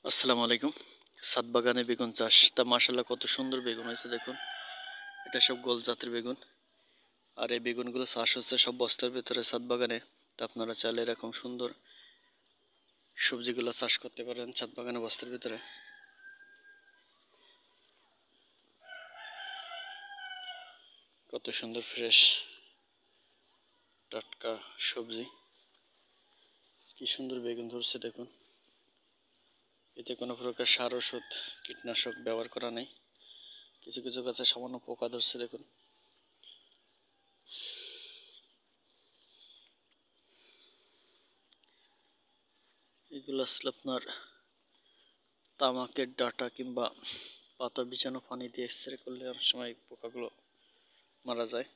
আসসালামু আলাইকুম। ছাদ বাগানে বেগুন চাষ তা মাশাআল্লাহ কত সুন্দর বেগুন হয়েছে দেখুন। এটা সব গোল জাতের বেগুন। আর এই বেগুনগুলো চাষ হচ্ছে সব বস্তার ভিতরে ছাদ বাগানে। তা আপনারা চাইলে এরকম সুন্দর সবজিগুলো চাষ করতে পারেন ছাদ বাগানে বস্তার ভিতরে। কত সুন্দর ফ্রেশ টাটকা সবজি, কি সুন্দর বেগুন ধরছে দেখুন। এতে কোনো প্রকার সার ওষুধ কীটনাশক ব্যবহার করা নেই। কিছু কিছু গাছে সামান্য পোকা ধরছে দেখুন। এগুলো আসলে আপনার তামাকের ডাটা কিংবা পাতা বিছানো পানি দিয়ে স্প্রে করলে অনেক সময় পোকাগুলো মারা যায়।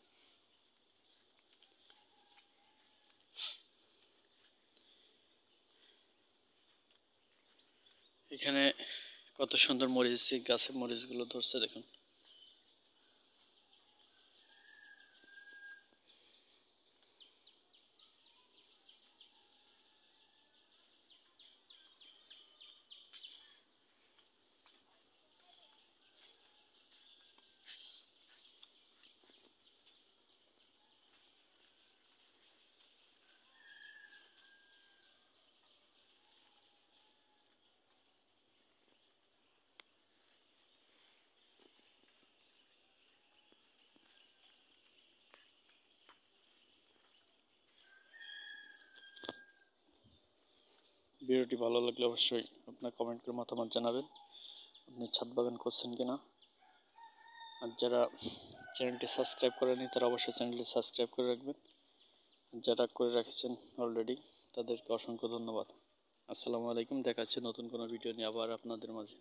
এখানে কত সুন্দর মরিচ, গাছে মরিচগুলো ধরছে দেখুন। ভিডিওটি ভালো লাগলে অবশ্যই আপনার কমেন্ট করে মতামত জানাবেন। আপনি ছাদ বাগান করছেন কিনা। আর যারা চ্যানেলটি সাবস্ক্রাইব করেনি তারা অবশ্যই চ্যানেলটি সাবস্ক্রাইব করে রাখবেন। যারা করে রাখছেন অলরেডি তাদেরকে অসংখ্য ধন্যবাদ। আসসালামু আলাইকুম। দেখা হচ্ছে নতুন কোনো ভিডিও নিয়ে আবার আপনাদের মাঝে।